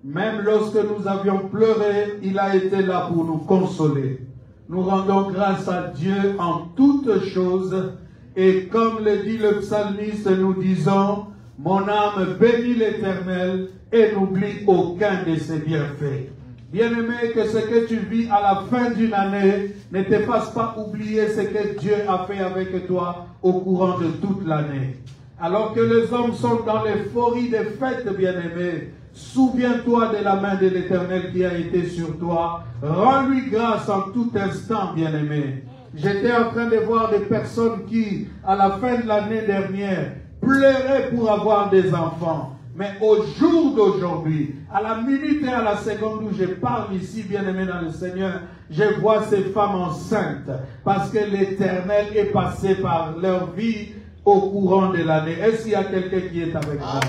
Même lorsque nous avions pleuré, il a été là pour nous consoler. Nous rendons grâce à Dieu en toutes choses. Et comme le dit le psalmiste, nous disons, mon âme bénit l'Éternel et n'oublie aucun de ses bienfaits. Bien-aimé, que ce que tu vis à la fin d'une année ne te fasse pas oublier ce que Dieu a fait avec toi au courant de toute l'année. Alors que les hommes sont dans l'euphorie des fêtes, bien-aimé, souviens-toi de la main de l'Éternel qui a été sur toi. Rends-lui grâce en tout instant, bien-aimé. J'étais en train de voir des personnes qui, à la fin de l'année dernière, pleuraient pour avoir des enfants. Mais au jour d'aujourd'hui, à la minute et à la seconde où je parle ici, bien-aimé dans le Seigneur, je vois ces femmes enceintes parce que l'Éternel est passé par leur vie au courant de l'année. Est-ce qu'il y a quelqu'un qui est avec moi?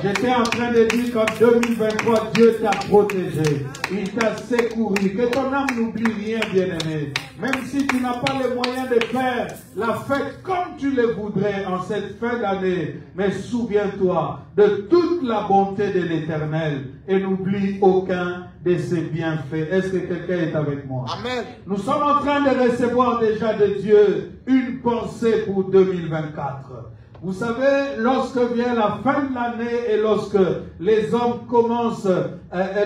J'étais en train de dire qu'en 2023, Dieu t'a protégé. Il t'a secouru. Que ton âme n'oublie rien, bien-aimé. Même si tu n'as pas les moyens de faire la fête comme tu le voudrais en cette fin d'année. Mais souviens-toi de toute la bonté de l'Éternel et n'oublie aucun de ses bienfaits. Est-ce que quelqu'un est avec moi? Amen. Nous sommes en train de recevoir déjà de Dieu une pensée pour 2024. Vous savez, lorsque vient la fin de l'année et lorsque les hommes commencent,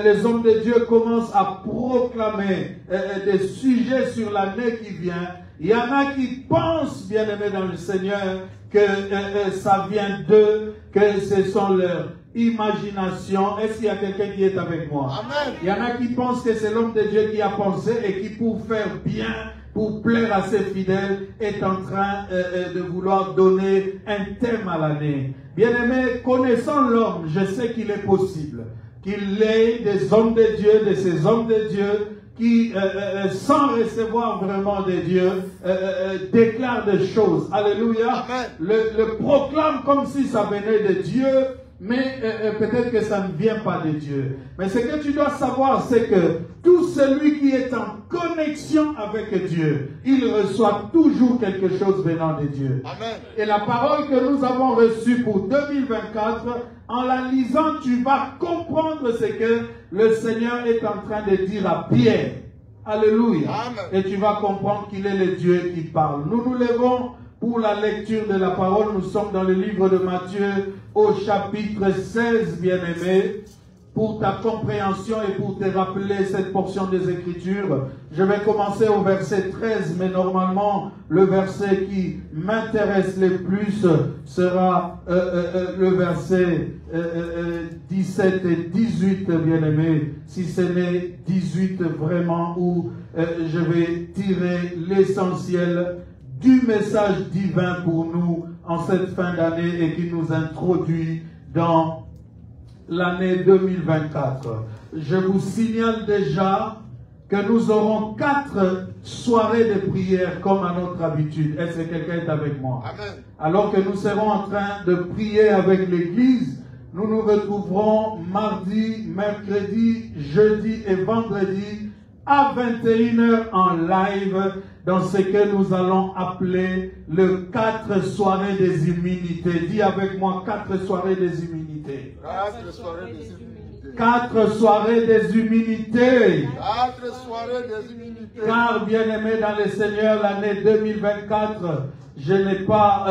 les hommes de Dieu commencent à proclamer des sujets sur l'année qui vient, il y en a qui pensent, bien-aimés dans le Seigneur, que ça vient d'eux, que ce sont leurs imaginations. Est-ce qu'il y a quelqu'un qui est avec moi? Amen. Il y en a qui pensent que c'est l'homme de Dieu qui a pensé et qui, pour faire bien, pour plaire à ses fidèles, est en train de vouloir donner un thème à l'année. Bien-aimé, connaissant l'homme, je sais qu'il est possible qu'il ait des hommes de Dieu, de ces hommes de Dieu, qui, sans recevoir vraiment de Dieu, déclarent des choses. Alléluia. Le proclame comme si ça venait de Dieu, mais peut-être que ça ne vient pas de Dieu. Mais ce que tu dois savoir, c'est que tout celui qui est en connexion avec Dieu, il reçoit toujours quelque chose venant de Dieu. Amen. Et la parole que nous avons reçue pour 2024, en la lisant, tu vas comprendre ce que le Seigneur est en train de dire à Pierre. Alléluia. Amen. Et tu vas comprendre qu'il est le Dieu qui parle. Nous nous levons pour la lecture de la parole. Nous sommes dans le livre de Matthieu au chapitre 16, bien-aimé. Pour ta compréhension et pour te rappeler cette portion des Écritures, je vais commencer au verset 13, mais normalement, le verset qui m'intéresse le plus sera le verset 17 et 18, bien-aimé. Si ce n'est 18 vraiment, où je vais tirer l'essentiel du message divin pour nous en cette fin d'année et qui nous introduit dans l'année 2024. Je vous signale déjà que nous aurons 4 soirées de prière comme à notre habitude. Est-ce que quelqu'un est avec moi? Amen. Alors que nous serons en train de prier avec l'Église, nous nous retrouverons mardi, mercredi, jeudi et vendredi à 21h en live dans ce que nous allons appeler le 4 soirées des immunités. Dis avec moi 4 soirées des immunités. 4 soirées des immunités. 4 soirées des immunités. 4 soirées des immunités. Car bien aimé dans le Seigneur, l'année 2024, je n'ai pas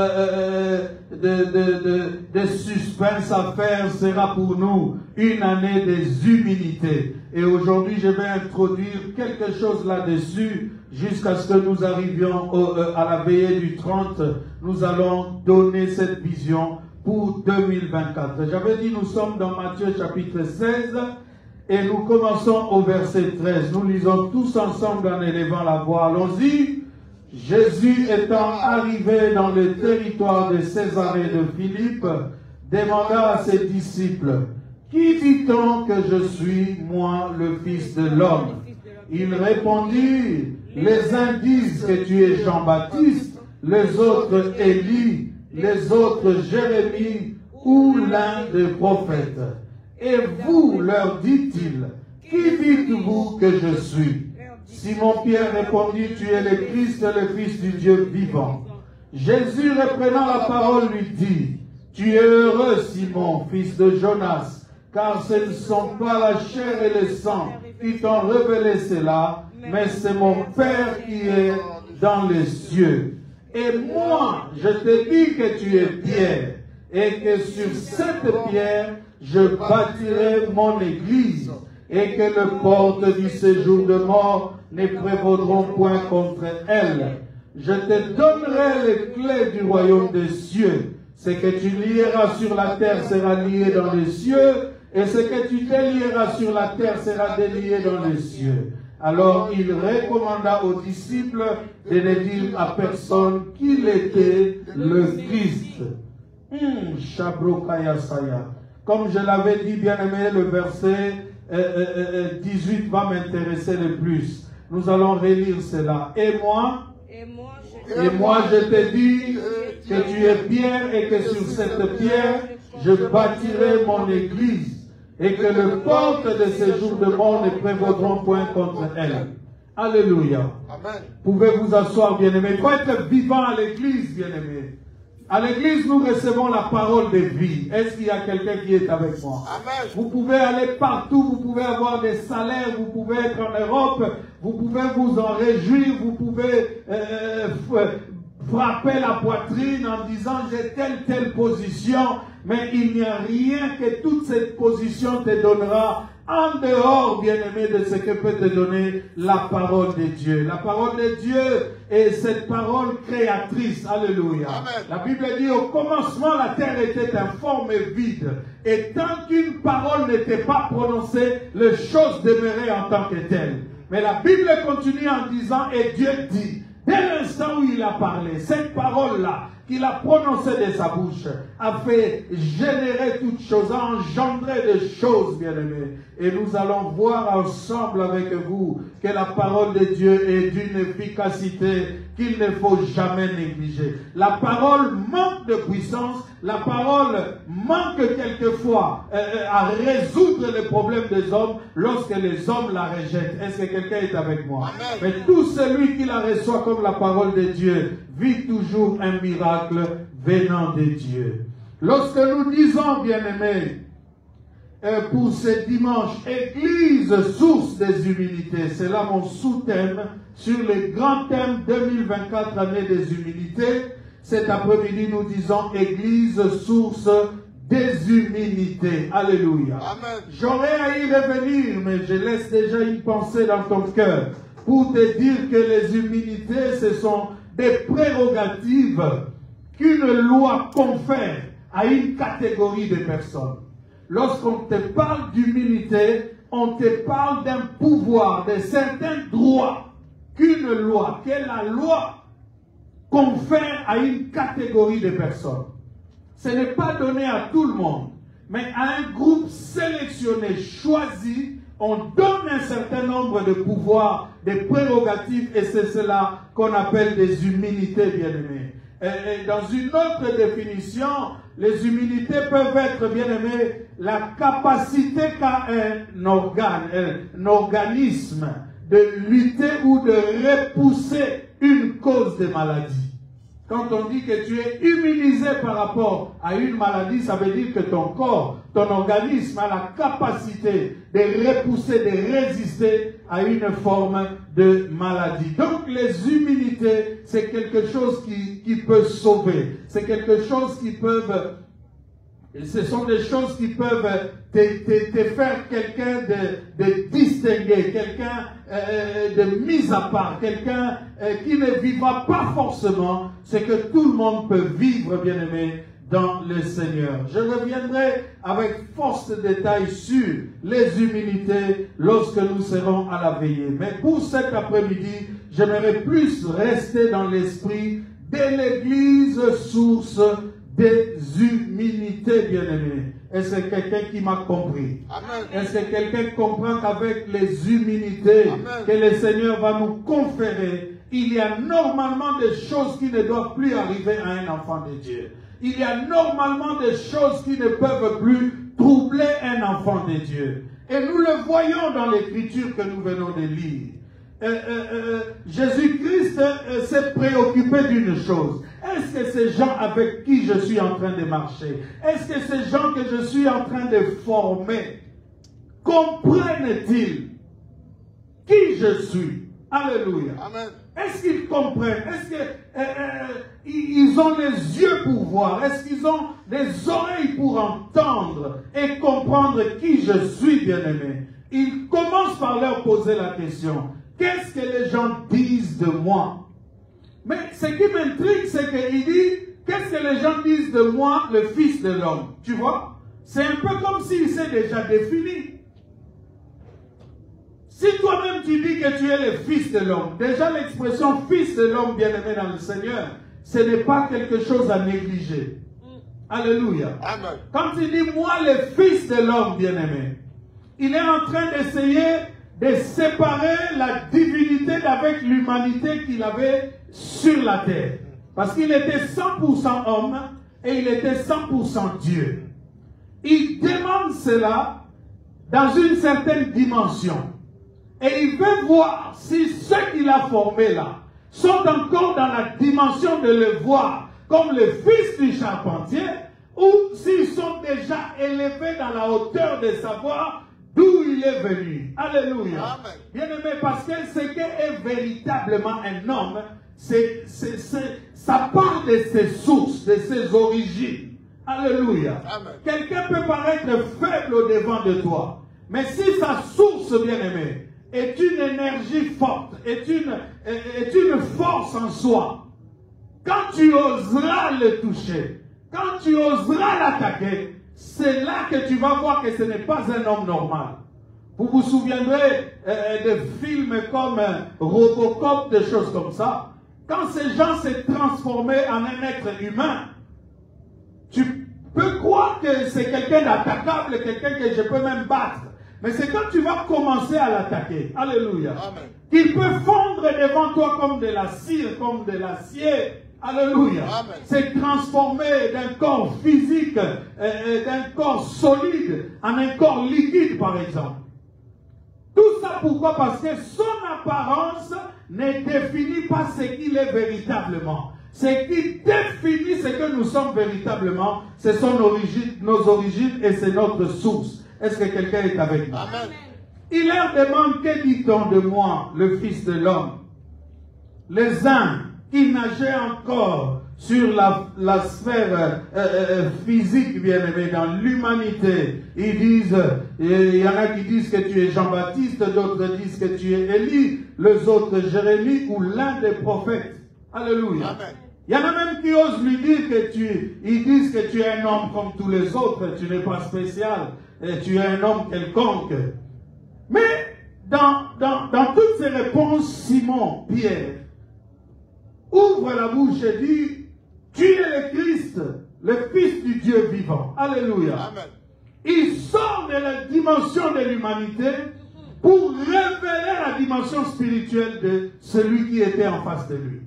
de suspense à faire, sera pour nous une année des humilités. Et aujourd'hui, je vais introduire quelque chose là-dessus jusqu'à ce que nous arrivions à la veillée du 30. Nous allons donner cette vision pour 2024. J'avais dit, nous sommes dans Matthieu chapitre 16 et nous commençons au verset 13. Nous lisons tous ensemble en élevant la voix. Allons-y. Jésus étant arrivé dans le territoire de Césarée de Philippe, demanda à ses disciples, « Qui dit-on que je suis, moi, le Fils de l'homme » Ils répondirent, « Les uns disent que tu es Jean-Baptiste, les autres Élie, les autres Jérémie ou l'un des prophètes. Et vous, leur dit-il, qui dites-vous que je suis ?» Simon-Pierre répondit, « Tu es le Christ, le Fils du Dieu vivant. » Jésus, reprenant la parole, lui dit, « Tu es heureux, Simon, fils de Jonas, car ce ne sont pas la chair et le sang qui t'ont révélé cela, mais c'est mon Père qui est dans les cieux. Et moi, je te dis que tu es Pierre, et que sur cette pierre, je bâtirai mon église, et que les portes du séjour de mort ne prévaudront point contre elle. Je te donnerai les clés du royaume des cieux. Ce que tu lieras sur la terre sera lié dans les cieux, et ce que tu délieras sur la terre sera délié dans les cieux. Alors il recommanda aux disciples de ne dire à personne qu'il était le Christ. Comme je l'avais dit, bien aimé, le verset 18 va m'intéresser le plus. Nous allons relire cela. Et moi, je te dis que tu es Pierre et que sur cette pierre, je bâtirai mon église et que les portes de ces jours de mort ne prévaudront point contre elle. Alléluia. Amen. Pouvez vous asseoir, bien-aimés. Il faut être vivant à l'église, bien-aimés. À l'église, nous recevons la parole de vie. Est-ce qu'il y a quelqu'un qui est avec moi? Amen. Vous pouvez aller partout, vous pouvez avoir des salaires, vous pouvez être en Europe, vous pouvez vous en réjouir, vous pouvez frapper la poitrine en disant j'ai telle position, mais il n'y a rien que toute cette position te donnera en dehors, bien-aimé, de ce que peut te donner la parole de Dieu. La parole de Dieu est cette parole créatrice. Alléluia. Amen. La Bible dit au commencement la terre était informe et vide. Et tant qu'une parole n'était pas prononcée, les choses demeuraient en tant que telles. Mais la Bible continue en disant, et Dieu dit, dès l'instant où il a parlé, cette parole-là, qu'il a prononcée de sa bouche, a fait générer toutes choses, a engendré des choses, bien-aimés. Et nous allons voir ensemble avec vous que la parole de Dieu est d'une efficacité qu'il ne faut jamais négliger. La parole manque de puissance, la parole manque quelquefois à résoudre les problèmes des hommes lorsque les hommes la rejettent. Est-ce que quelqu'un est avec moi? Amen. Mais tout celui qui la reçoit comme la parole de Dieu vit toujours un miracle venant de Dieu. Lorsque nous disons, bien-aimés, pour ce dimanche, Église, source des humilités, c'est là mon sous-thème sur le grand thème 2024, année des humilités. Cet après-midi, nous disons Église, source des humilités. Alléluia. J'aurais à y revenir, mais je laisse déjà une pensée dans ton cœur pour te dire que les humilités, ce sont des prérogatives qu'une loi confère à une catégorie de personnes. Lorsqu'on te parle d'humilité, on te parle d'un pouvoir, de certains droits qu'une loi, que la loi confère à une catégorie de personnes. Ce n'est pas donné à tout le monde, mais à un groupe sélectionné, choisi, on donne un certain nombre de pouvoirs, des prérogatives, et c'est cela qu'on appelle des humilités, bien-aimés. Et dans une autre définition, les humilités peuvent être, bien aimés, la capacité qu'a un organe, un organisme de lutter ou de repousser une cause de maladie. Quand on dit que tu es immunisé par rapport à une maladie, ça veut dire que ton corps, ton organisme a la capacité de repousser, de résister à une forme de maladie. Donc les humilités, c'est quelque chose qui peut sauver. C'est quelque chose qui peut... Ce sont des choses qui peuvent te faire quelqu'un de distingué, quelqu'un de mis à part, quelqu'un qui ne vivra pas forcément ce que tout le monde peut vivre, bien aimé, dans le Seigneur. Je reviendrai avec force de détail sur les humilités lorsque nous serons à la veillée. Mais pour cet après-midi, j'aimerais plus rester dans l'esprit de l'Église source des humilités, bien-aimés. Est-ce que quelqu'un qui m'a compris? Est-ce que quelqu'un comprend qu'avec les humilités que le Seigneur va nous conférer, il y a normalement des choses qui ne doivent plus arriver à un enfant de Dieu. Il y a normalement des choses qui ne peuvent plus troubler un enfant de Dieu. Et nous le voyons dans l'écriture que nous venons de lire. Jésus-Christ s'est préoccupé d'une chose. Est-ce que ces gens avec qui je suis en train de marcher, est-ce que ces gens que je suis en train de former, comprennent-ils qui je suis? Alléluia. Amen. Est-ce qu'ils comprennent? Est-ce qu'ils ont les yeux pour voir? Est-ce qu'ils ont les oreilles pour entendre et comprendre qui je suis, bien-aimé? Ils commencent par leur poser la question. Qu'est-ce que les gens disent de moi? Mais ce qui m'intrigue, c'est qu'il dit, qu'est-ce que les gens disent de moi, le Fils de l'homme? Tu vois? C'est un peu comme s'il s'est déjà défini. Si toi-même tu dis que tu es le Fils de l'homme, déjà l'expression Fils de l'homme bien-aimé dans le Seigneur, ce n'est pas quelque chose à négliger. Alléluia. Amen. Quand il dit moi le Fils de l'homme bien-aimé, il est en train d'essayer de séparer la divinité d'avec l'humanité qu'il avait sur la terre. Parce qu'il était 100% homme et il était 100% Dieu. Il demande cela dans une certaine dimension. Et il veut voir si ceux qu'il a formés là sont encore dans la dimension de le voir comme le fils du charpentier ou s'ils sont déjà élevés dans la hauteur de savoir d'où il est venu. Alléluia. Bien-aimé, parce que ce qu'est véritablement un homme, ça part de ses sources, de ses origines. Alléluia. Quelqu'un peut paraître faible au devant de toi, mais si sa source, bien-aimé, est une énergie forte, est une force en soi, quand tu oseras le toucher, quand tu oseras l'attaquer, c'est là que tu vas voir que ce n'est pas un homme normal. Vous vous souviendrez de films comme Robocop, des choses comme ça. Quand ces gens se transformaient en un être humain, tu peux croire que c'est quelqu'un d'attaquable, quelqu'un que je peux même battre. Mais c'est quand tu vas commencer à l'attaquer, alléluia, qu'il peut fondre devant toi comme de la cire, comme de l'acier, alléluia. C'est transformer d'un corps physique, d'un corps solide, en un corps liquide, par exemple. Tout ça pourquoi? Parce que son apparence ne définit pas ce qu'il est véritablement. Ce qui définit ce que nous sommes véritablement, ce sont nos origines et c'est notre source. Est-ce que quelqu'un est avec nous? Amen. Il leur demande, que dit-on de moi, le Fils de l'homme? Les uns qui nageaient encore sur la sphère physique, bien aimé, dans l'humanité, ils disent, il y en a qui disent que tu es Jean-Baptiste, d'autres disent que tu es Élie, les autres Jérémie ou l'un des prophètes. Alléluia. Amen. Il y en a même qui osent lui dire que ils disent que tu es un homme comme tous les autres, tu n'es pas spécial, et tu es un homme quelconque. Mais dans toutes ces réponses, Simon, Pierre, ouvre la bouche et dit, tu es le Christ, le Fils du Dieu vivant. Alléluia. Amen. Il sort de la dimension de l'humanité pour révéler la dimension spirituelle de celui qui était en face de lui.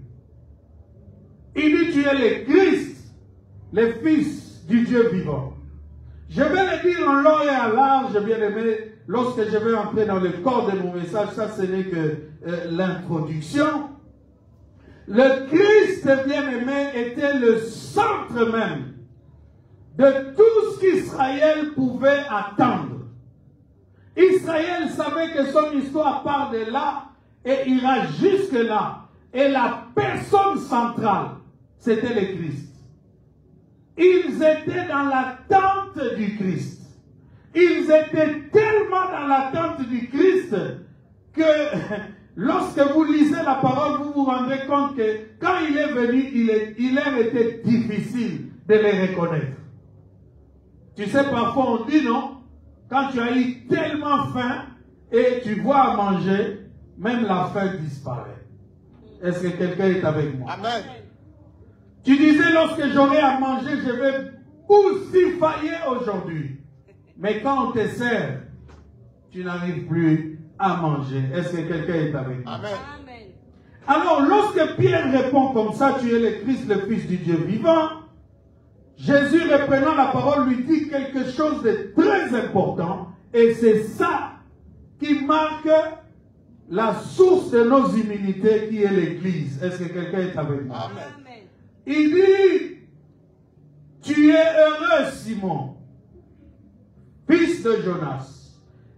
Il dit, tu es le Christ, le Fils du Dieu vivant. Je vais le dire en long et en large, bien aimé, lorsque je vais entrer dans le corps de mon message. Ça, ce n'est que l'introduction. Le Christ, bien aimé, était le centre même de tout ce qu'Israël pouvait attendre. Israël savait que son histoire part de là et ira jusque là. Et la personne centrale, c'était le Christ. Ils étaient dans l'attente du Christ. Ils étaient tellement dans l'attente du Christ que lorsque vous lisez la parole, vous vous rendrez compte que quand il est venu, il leur était difficile de les reconnaître. Tu sais, parfois on dit non, quand tu as eu tellement faim et tu vois à manger, même la faim disparaît. Est-ce que quelqu'un est avec moi? Amen. Tu disais, lorsque j'aurai à manger, je vais aussi faillir aujourd'hui. Mais quand on te sert, tu n'arrives plus à manger. Est-ce que quelqu'un est avec moi? Amen. Alors, lorsque Pierre répond comme ça, tu es le Christ, le Fils du Dieu vivant, Jésus, reprenant la parole, lui dit quelque chose de très important. Et c'est ça qui marque la source de nos immunités qui est l'Église. Est-ce que quelqu'un est avec moi? Amen. Il dit, tu es heureux, Simon, fils de Jonas,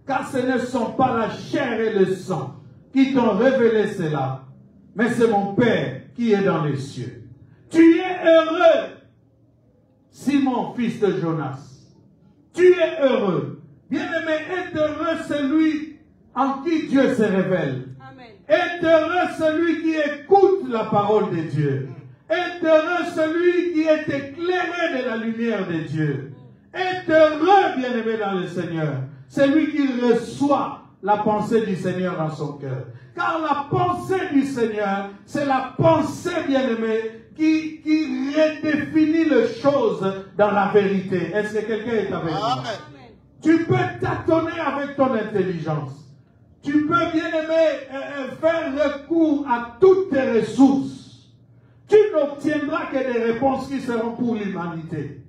car ce ne sont pas la chair et le sang qui t'ont révélé cela, mais c'est mon Père qui est dans les cieux. Tu es heureux, Simon, fils de Jonas. Tu es heureux. Bien-aimé, est heureux celui en qui Dieu se révèle. Amen. Est heureux celui qui écoute la parole de Dieu. Est heureux celui qui est éclairé de la lumière de Dieu. Est heureux, bien-aimé dans le Seigneur, celui qui reçoit la pensée du Seigneur dans son cœur. Car la pensée du Seigneur, c'est la pensée, bien-aimé, qui redéfinit les choses dans la vérité. Est-ce que quelqu'un est avec moi? Amen. Tu peux tâtonner avec ton intelligence. Tu peux, bien-aimé, faire recours à toutes tes ressources. Tu n'obtiendras que des réponses qui seront pour l'humanité.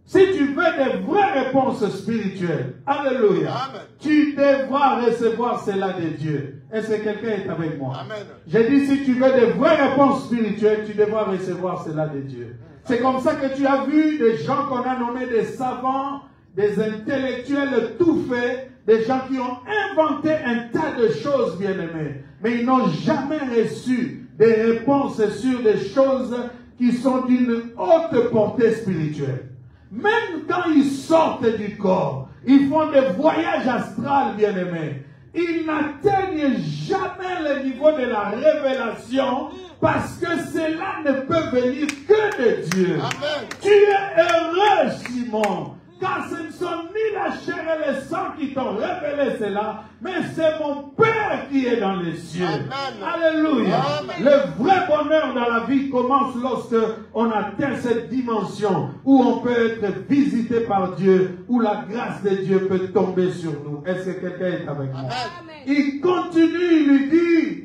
Si tu veux des vraies réponses spirituelles, alléluia, Amen. tu devras recevoir cela de Dieu. Est-ce que quelqu'un est avec moi? Amen. J'ai dit, si tu veux des vraies réponses spirituelles, tu devras recevoir cela de Dieu. C'est comme ça que tu as vu des gens qu'on a nommés des savants, des intellectuels tout faits, des gens qui ont inventé un tas de choses, bien-aimés, mais ils n'ont jamais reçu des réponses sur des choses qui sont d'une haute portée spirituelle. Même quand ils sortent du corps, ils font des voyages astrales, bien-aimés. Ils n'atteignent jamais le niveau de la révélation parce que cela ne peut venir que de Dieu. Amen. Tu es heureux, Simon, car ce ne sont ni la chair et le sang qui t'ont révélé cela, mais c'est mon Père qui est dans les cieux. Amen. Alléluia. Amen. Le vrai bonheur dans la vie commence lorsque on atteint cette dimension où on peut être visité par Dieu, où la grâce de Dieu peut tomber sur nous. Est-ce que quelqu'un est avec moi? Amen. Il continue, il lui dit,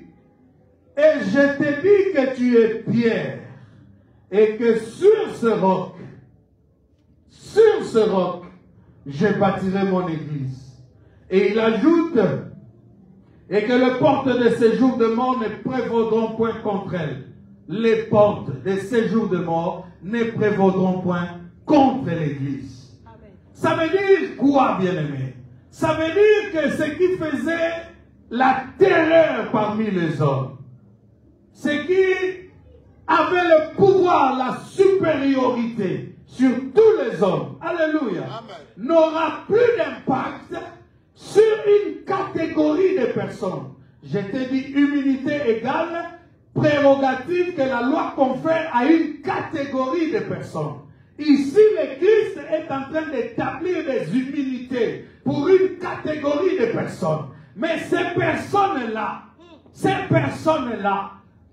et je te dis que tu es Pierre, et que sur ce roc, je bâtirai mon église. Et il ajoute, et que les portes de séjour de mort ne prévaudront point contre elle. Les portes des séjours de mort ne prévaudront point contre l'église. Ça veut dire quoi, bien-aimé? Ça veut dire que ce qui faisait la terreur parmi les hommes, ce qui avait le pouvoir, la supériorité sur tous les hommes, alléluia, n'aura plus d'impact sur une catégorie de personnes. Je t'ai dit humilité égale prérogative que la loi confère à une catégorie de personnes. Ici, le Christ est en train d'établir des humilités pour une catégorie de personnes. Mais ces personnes-là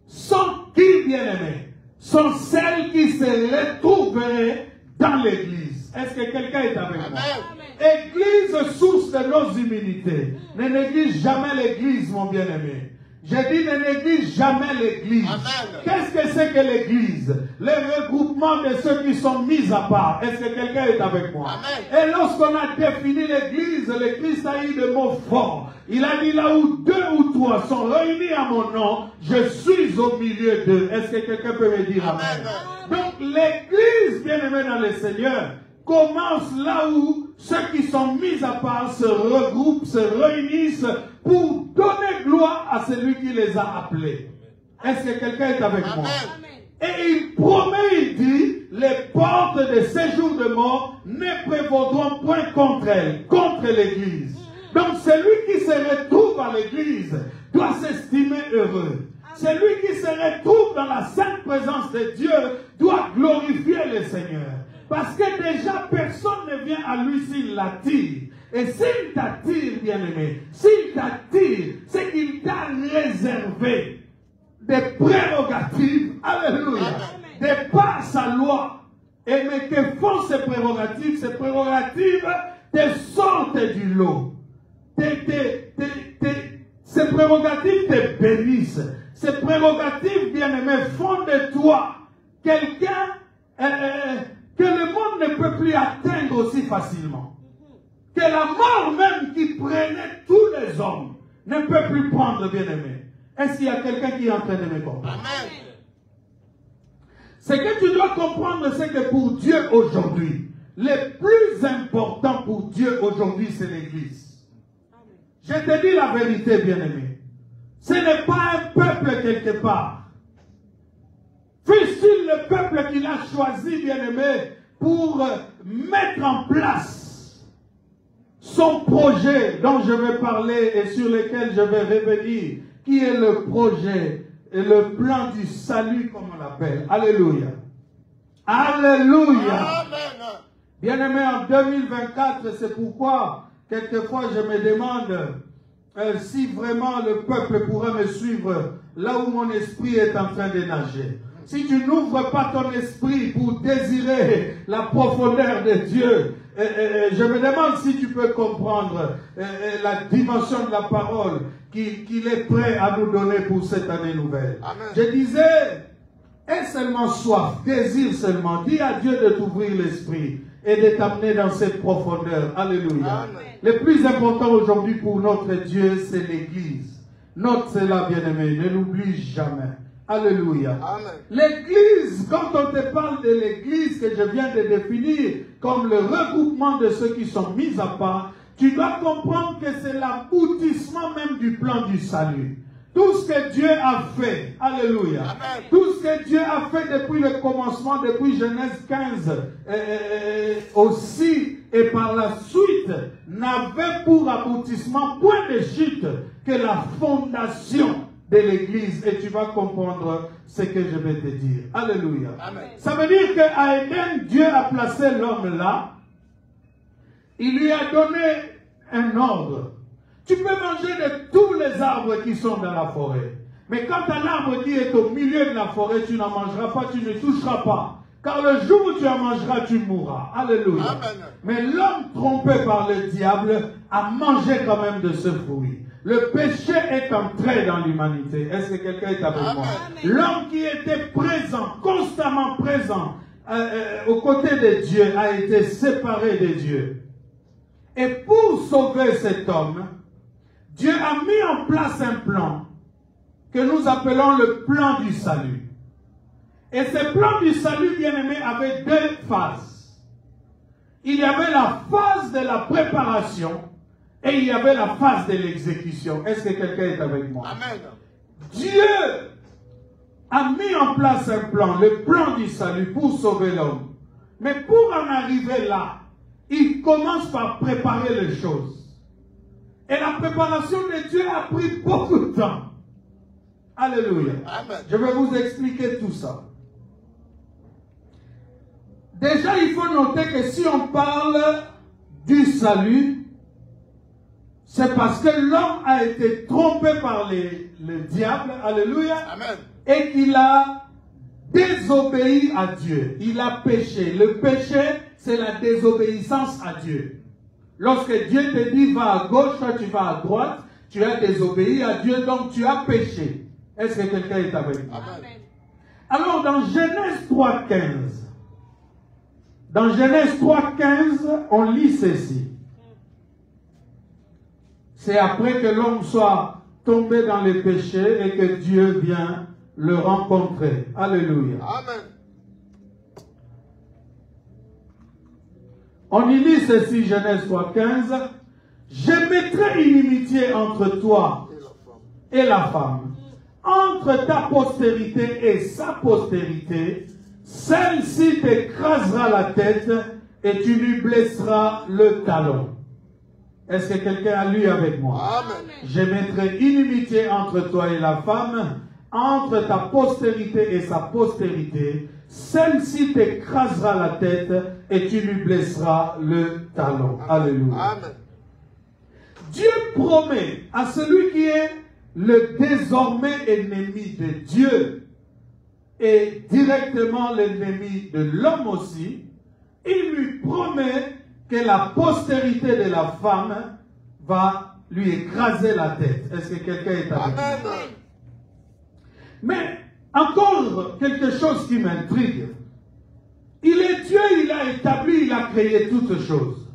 sont qui, bien-aimés? Sont celles qui se retrouveraient dans l'église. Est-ce que quelqu'un est avec moi? Église, source de nos humilités. Ne néglige jamais l'église, mon bien-aimé. J'ai dit ne néglige jamais l'église. Qu'est-ce que c'est que l'église? Le regroupement de ceux qui sont mis à part. Est-ce que quelqu'un est avec moi? Amen. Et lorsqu'on a défini l'église, le Christ a eu des mots forts. Il a dit là où 2 ou 3 sont réunis à mon nom, je suis au milieu d'eux. Est-ce que quelqu'un peut me dire amen? Donc l'église, bien-aimée dans le Seigneur, commence là où ceux qui sont mis à part se regroupent, se réunissent pour donner gloire à celui qui les a appelés. Est-ce que quelqu'un est avec moi? Et il promet, il dit, les portes des séjours de mort ne prévaudront point contre elle, contre l'église. Donc celui qui se retrouve à l'église doit s'estimer heureux. Celui qui se retrouve dans la sainte présence de Dieu doit glorifier le Seigneur. Parce que déjà, personne ne vient à lui s'il l'attire. Et s'il t'attire, bien-aimé, s'il t'attire, c'est qu'il t'a réservé des prérogatives, alléluia, de par sa loi. Et mais que font ces prérogatives? Ces prérogatives te sortent du lot. Ces prérogatives te bénissent. Ces prérogatives, bien-aimé, font de toi quelqu'un que le monde ne peut plus atteindre aussi facilement. Que la mort même qui prenait tous les hommes, ne peut plus prendre, bien-aimé. Est-ce qu'il y a quelqu'un qui est en train de me comprendre? Amen. Ce que tu dois comprendre, c'est que pour Dieu aujourd'hui, le plus important pour Dieu aujourd'hui, c'est l'Église. Je te dis la vérité, bien-aimé. Ce n'est pas un peuple quelque part. Fût-il le peuple qu'il a choisi, bien-aimé, pour mettre en place son projet dont je vais parler et sur lequel je vais revenir, qui est le projet et le plan du salut, comme on l'appelle. Alléluia. Alléluia. Amen. Bien-aimé, en 2024, c'est pourquoi, quelquefois, je me demande si vraiment le peuple pourrait me suivre là où mon esprit est en train de nager. Si tu n'ouvres pas ton esprit pour désirer la profondeur de Dieu, je me demande si tu peux comprendre la dimension de la parole qu'il est prêt à nous donner pour cette année nouvelle. Amen. Je disais, aie seulement soif, désire seulement, dis à Dieu de t'ouvrir l'esprit et de t'amener dans cette profondeur. Alléluia. Amen. Le plus important aujourd'hui pour notre Dieu, c'est l'Église. Note cela, bien-aimé, ne l'oublie jamais. Alléluia. Amen. L'Église, quand on te parle de l'Église que je viens de définir comme le regroupement de ceux qui sont mis à part, tu dois comprendre que c'est l'aboutissement même du plan du salut. Tout ce que Dieu a fait, alléluia, Amen. tout ce que Dieu a fait depuis le commencement, depuis Genèse 15, aussi et par la suite, n'avait pour aboutissement point de chute que la fondation de l'Église. Et tu vas comprendre ce que je vais te dire. Alléluia. Amen. Ça veut dire qu'à Éden, Dieu a placé l'homme là. Il lui a donné un ordre. Tu peux manger de tous les arbres qui sont dans la forêt. Mais quand un arbre qui est au milieu de la forêt, tu n'en mangeras pas, tu ne toucheras pas. Car le jour où tu en mangeras, tu mourras. Alléluia. Amen. Mais l'homme trompé par le diable a mangé quand même de ce fruit. Le péché est entré dans l'humanité. Est-ce que quelqu'un est avec moi? L'homme qui était présent, constamment présent, aux côtés de Dieu, a été séparé de Dieu. Et pour sauver cet homme, Dieu a mis en place un plan que nous appelons le plan du salut. Et ce plan du salut, bien-aimé, avait deux phases. Il y avait la phase de la préparation et il y avait la phase de l'exécution. Est-ce que quelqu'un est avec moi? Amen. Dieu a mis en place un plan, le plan du salut pour sauver l'homme. Mais pour en arriver là, il commence par préparer les choses. Et la préparation de Dieu a pris beaucoup de temps. Alléluia. Amen. Je vais vous expliquer tout ça. Déjà, il faut noter que si on parle du salut, c'est parce que l'homme a été trompé par le diable. Alléluia. Amen. Et qu'il a désobéi à Dieu. Il a péché. Le péché, c'est la désobéissance à Dieu. Lorsque Dieu te dit va à gauche, toi tu vas à droite, tu as désobéi à Dieu, donc tu as péché. Est-ce que quelqu'un est avec moi? Amen. Alors dans Genèse 3.15, dans Genèse 3.15, on lit ceci. C'est après que l'homme soit tombé dans les péchés et que Dieu vient le rencontrer. Alléluia. Amen. On y lit ceci, Genèse 3.15. Je mettrai une inimitié entre toi et la femme, entre ta postérité et sa postérité. Celle-ci t'écrasera la tête et tu lui blesseras le talon. Est-ce que quelqu'un a lu avec moi? Amen. Je mettrai inimitié entre toi et la femme, entre ta postérité et sa postérité. Celle-ci t'écrasera la tête et tu lui blesseras le talon. Alléluia. Amen. Dieu promet à celui qui est le désormais ennemi de Dieu et directement l'ennemi de l'homme aussi, il lui promet que la postérité de la femme va lui écraser la tête. Est-ce que quelqu'un est avec moi? Amen. Mais encore quelque chose qui m'intrigue. Il est Dieu, il a établi, il a créé toutes choses.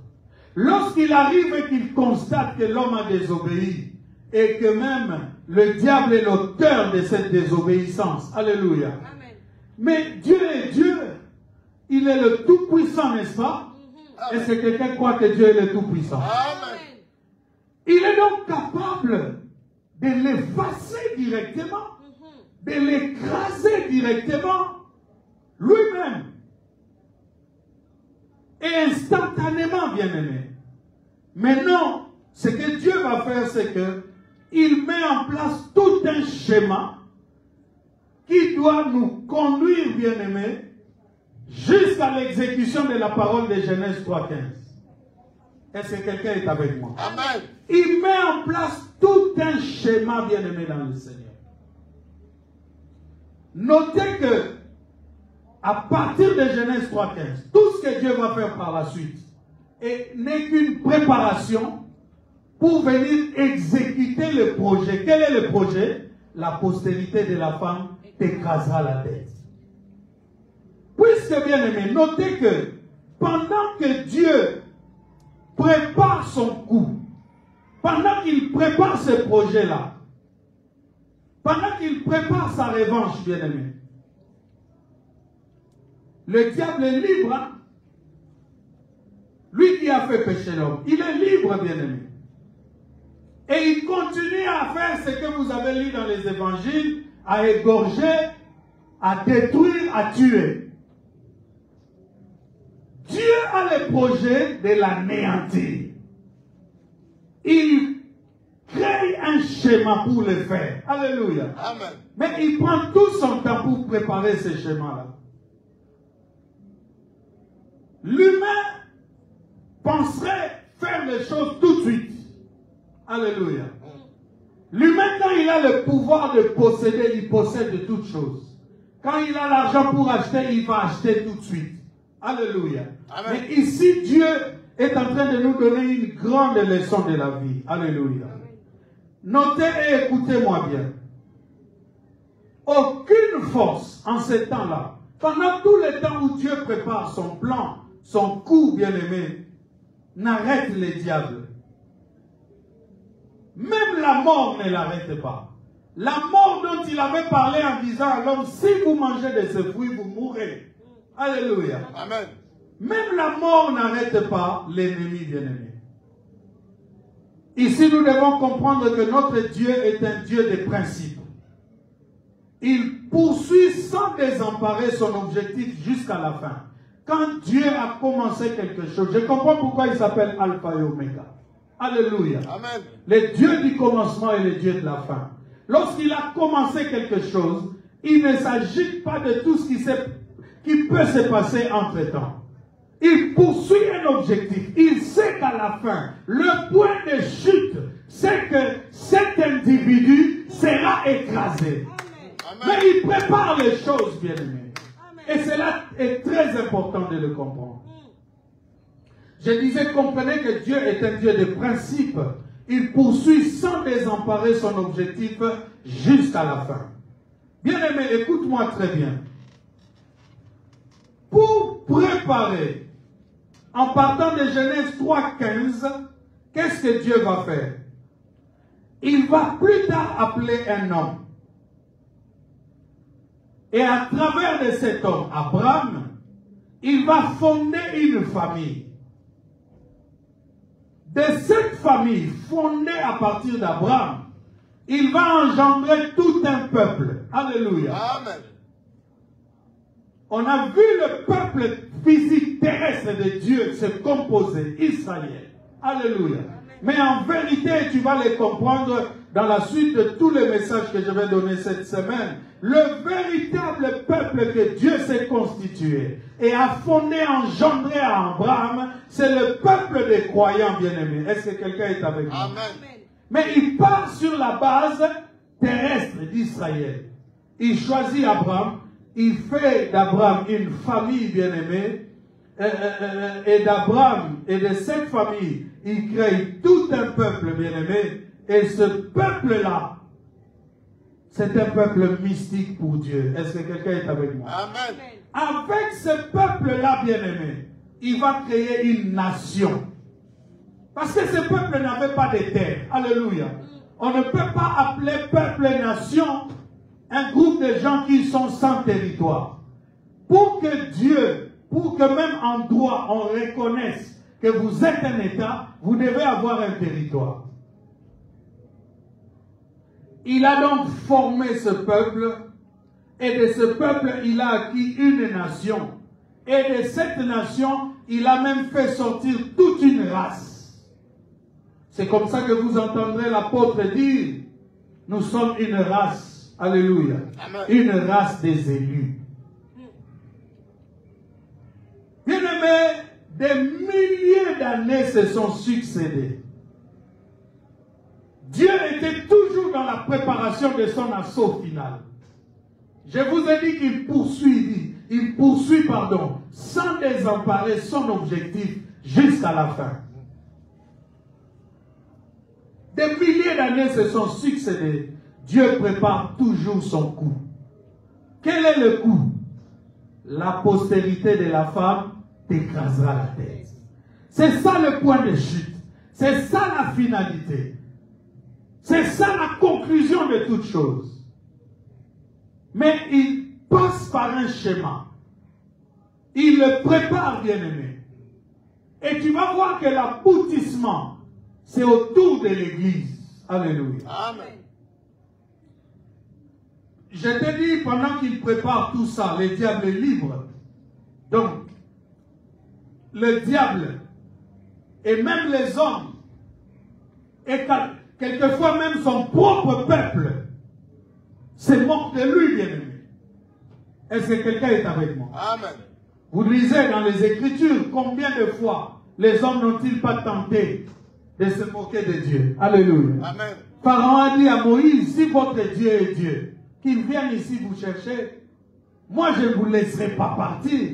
Lorsqu'il arrive et qu'il constate que l'homme a désobéi, et que même le diable est l'auteur de cette désobéissance. Alléluia. Amen. Mais Dieu est Dieu. Il est le Tout-Puissant, n'est-ce pas? Est-ce que quelqu'un croit que Dieu est le Tout-Puissant? Amen. Il est donc capable de l'effacer directement, de l'écraser directement, lui-même. Et instantanément, bien-aimé. Maintenant, ce que Dieu va faire, c'est que il met en place tout un schéma qui doit nous conduire, bien-aimé, jusqu'à l'exécution de la parole de Genèse 3.15. Est-ce que quelqu'un est avec moi? Amen. Il met en place tout un schéma, bien-aimé, dans le Seigneur. Notez que, à partir de Genèse 3.15, tout ce que Dieu va faire par la suite n'est qu'une préparation pour venir exécuter le projet. Quel est le projet? La postérité de la femme t'écrasera la tête. Puisque, bien aimé, notez que pendant que Dieu prépare son coup, pendant qu'il prépare ce projet-là, pendant qu'il prépare sa revanche, bien aimé, le diable est libre. Hein? Lui qui a fait pécher l'homme, il est libre, bien aimé. Et il continue à faire ce que vous avez lu dans les évangiles, à égorger, à détruire, à tuer. Dieu a le projet de l'anéantir. Il crée un schéma pour le faire. Alléluia. Amen. Mais il prend tout son temps pour préparer ce schéma-là. L'humain penserait faire les choses tout de suite. Alléluia. L'humain, quand il a le pouvoir de posséder, il possède de toutes choses. Quand il a l'argent pour acheter, il va acheter tout de suite. Alléluia. Amen. Mais ici, Dieu est en train de nous donner une grande leçon de la vie. Alléluia. Notez et écoutez-moi bien. Aucune force en ces temps-là, pendant tout le temps où Dieu prépare son plan, son coup bien-aimé, n'arrête les diables. Même la mort ne l'arrête pas. La mort dont il avait parlé en disant à l'homme, si vous mangez de ce fruit, vous mourrez. Alléluia. Amen. Même la mort n'arrête pas l'ennemi bien-aimé. Ici, nous devons comprendre que notre Dieu est un Dieu de principes. Il poursuit sans désemparer son objectif jusqu'à la fin. Quand Dieu a commencé quelque chose, je comprends pourquoi il s'appelle Alpha et Omega. Alléluia. Amen. Le Dieu du commencement et le Dieu de la fin. Lorsqu'il a commencé quelque chose, il ne s'agit pas de tout ce qui peut se passer entre-temps. Il poursuit un objectif. Il sait qu'à la fin, le point de chute, c'est que cet individu sera écrasé. Amen. Mais il prépare les choses, bien aimés. Et cela est très important de le comprendre. Je disais, comprenez que Dieu est un Dieu de principe. Il poursuit sans désemparer son objectif jusqu'à la fin. Bien aimé, écoute-moi très bien. Pour préparer, en partant de Genèse 3.15, qu'est-ce que Dieu va faire? Il va plus tard appeler un homme. Et à travers de cet homme, Abraham, il va fonder une famille. De cette famille fondée à partir d'Abraham, il va engendrer tout un peuple. Alléluia. Amen. On a vu le peuple physique terrestre de Dieu se composer, Israël. Alléluia. Mais en vérité, tu vas le comprendre dans la suite de tous les messages que je vais donner cette semaine. Le véritable peuple que Dieu s'est constitué et a fondé, engendré à Abraham, c'est le peuple des croyants bien-aimés. Est-ce que quelqu'un est avec moi? Amen. Mais il part sur la base terrestre d'Israël. Il choisit Abraham, il fait d'Abraham une famille bien-aimée, et d'Abraham et de cette famille, il crée tout un peuple bien-aimé, et ce peuple-là, c'est un peuple mystique pour Dieu. Est-ce que quelqu'un est avec moi? Amen. Avec ce peuple-là, bien-aimé, il va créer une nation. Parce que ce peuple n'avait pas de terre. Alléluia. On ne peut pas appeler peuple et nation un groupe de gens qui sont sans territoire. Pour que Dieu, pour que même en droit on reconnaisse que vous êtes un État, vous devez avoir un territoire. Il a donc formé ce peuple, et de ce peuple, il a acquis une nation. Et de cette nation, il a même fait sortir toute une race. C'est comme ça que vous entendrez l'apôtre dire, nous sommes une race, alléluia, Amen. Une race des élus. Bien-aimés, des milliers d'années se sont succédés. Dieu était toujours dans la préparation de son assaut final. Je vous ai dit qu'il poursuit, sans désemparer son objectif jusqu'à la fin. Des milliers d'années se sont succédés. Dieu prépare toujours son coup. Quel est le coup? La postérité de la femme t'écrasera la tête. C'est ça le point de chute. C'est ça la finalité. C'est ça la conclusion de toute chose. Mais il passe par un schéma. Il le prépare, bien-aimé. Et tu vas voir que l'aboutissement, c'est autour de l'Église. Alléluia. Amen. Je te dis, pendant qu'il prépare tout ça, le diable est libre. Donc, le diable, et même les hommes, et quelquefois même son propre peuple, se moque de lui, bien-aimé. Est-ce que quelqu'un est avec moi? Amen. Vous lisez dans les Écritures, combien de fois les hommes n'ont-ils pas tenté de se moquer de Dieu? Alléluia. Amen. Pharaon a dit à Moïse, si votre Dieu est Dieu, qu'il vienne ici vous chercher, moi je ne vous laisserai pas partir.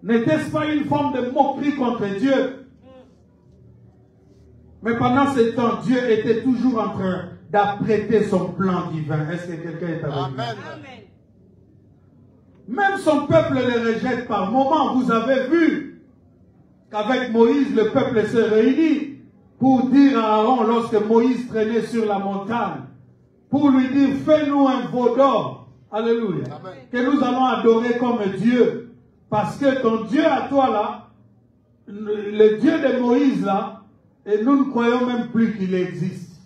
N'était-ce pas une forme de moquerie contre Dieu? Mais pendant ce temps, Dieu était toujours en train d'apprêter son plan divin. Est-ce que quelqu'un est avec moi? Amen. Même son peuple le rejette par moments. Vous avez vu qu'avec Moïse, le peuple se réunit pour dire à Aaron, lorsque Moïse traînait sur la montagne, pour lui dire, fais-nous un veau d'or. Alléluia. Amen. Que nous allons adorer comme Dieu. Parce que ton Dieu à toi là, le Dieu de Moïse là, et nous ne croyons même plus qu'il existe,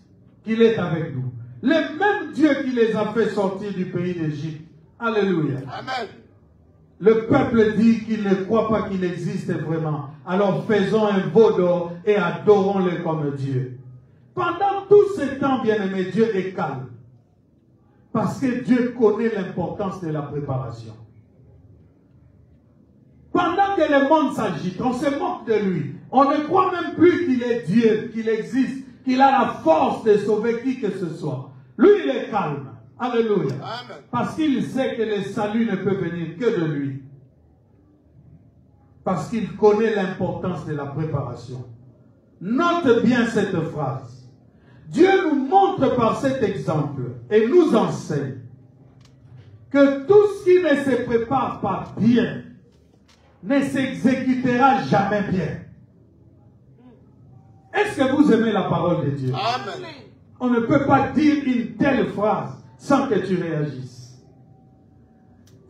qu'il est avec nous. Le même Dieu qui les a fait sortir du pays d'Égypte. Alléluia. Amen. Le peuple dit qu'il ne croit pas qu'il existe vraiment. Alors faisons un veau d'or et adorons-le comme Dieu. Pendant tout ce temps, bien-aimé, Dieu est calme. Parce que Dieu connaît l'importance de la préparation. Pendant que le monde s'agite, on se moque de lui. On ne croit même plus qu'il est Dieu, qu'il existe, qu'il a la force de sauver qui que ce soit. Lui, il est calme. Alléluia. Amen. Parce qu'il sait que le salut ne peut venir que de lui. Parce qu'il connaît l'importance de la préparation. Note bien cette phrase. Dieu nous montre par cet exemple et nous enseigne que tout ce qui ne se prépare pas bien ne s'exécutera jamais bien. Est-ce que vous aimez la parole de Dieu? Amen. On ne peut pas dire une telle phrase sans que tu réagisses.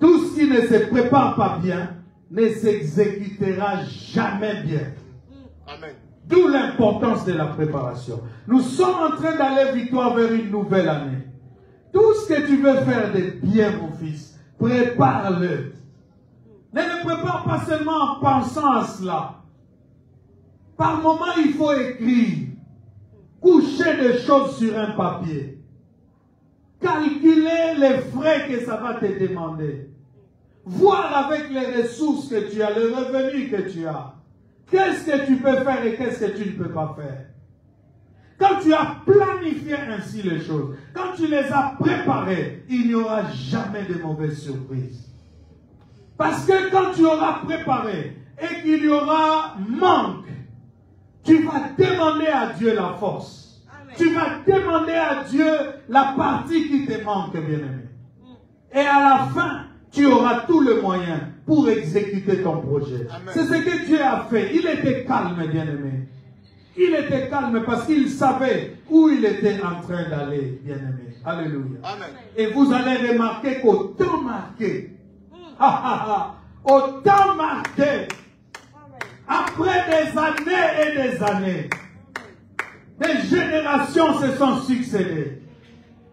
Tout ce qui ne se prépare pas bien ne s'exécutera jamais bien. Amen. D'où l'importance de la préparation. Nous sommes en train d'aller victoire vers une nouvelle année. Tout ce que tu veux faire de bien, mon fils, prépare-le. Ne le prépare pas seulement en pensant à cela. Par moment, il faut écrire. Coucher des choses sur un papier. Calculer les frais que ça va te demander. Voir avec les ressources que tu as, les revenus que tu as. Qu'est-ce que tu peux faire et qu'est-ce que tu ne peux pas faire. Quand tu as planifié ainsi les choses, quand tu les as préparées, il n'y aura jamais de mauvaises surprises. Parce que quand tu auras préparé et qu'il y aura manque, tu vas demander à Dieu la force. Amen. Tu vas demander à Dieu la partie qui te manque, bien-aimé. Et à la fin, tu auras tout le moyen pour exécuter ton projet. C'est ce que Dieu a fait. Il était calme, bien-aimé. il était calme parce qu'il savait où il était en train d'aller, bien-aimé. Alléluia. Amen. Et vous allez remarquer qu'au temps marqué, au temps marqué, après des années et des années, des générations se sont succédées.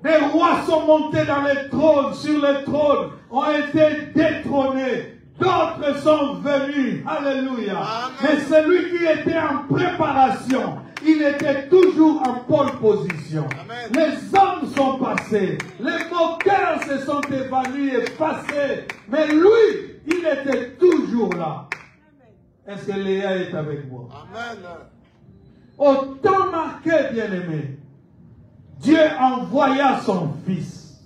Des rois sont montés dans les trônes, sur les trônes, ont été détrônés. D'autres sont venus. Alléluia. Amen. Mais celui qui était en préparation, il était toujours en pole position. Amen. Les hommes sont passés. Les moqueurs se sont évanouis et passés. Mais lui, il était toujours là. Est-ce que Léa est avec moi? Amen. Au temps marqué, bien-aimé, Dieu envoya son Fils.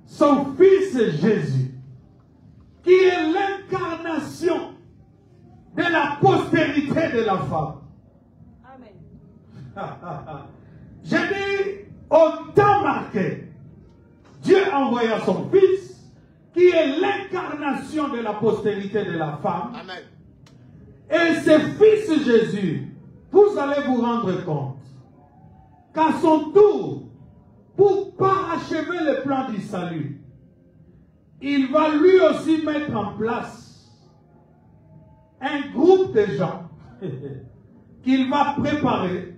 Son Fils Jésus, qui est l'incarnation de la postérité de la femme. Amen. J'ai dit, au temps marqué, Dieu envoya son Fils, qui est l'incarnation de la postérité de la femme. Amen. Et ce Fils Jésus, vous allez vous rendre compte qu'à son tour, pour parachever le plan du salut, il va lui aussi mettre en place un groupe de gens qu'il va préparer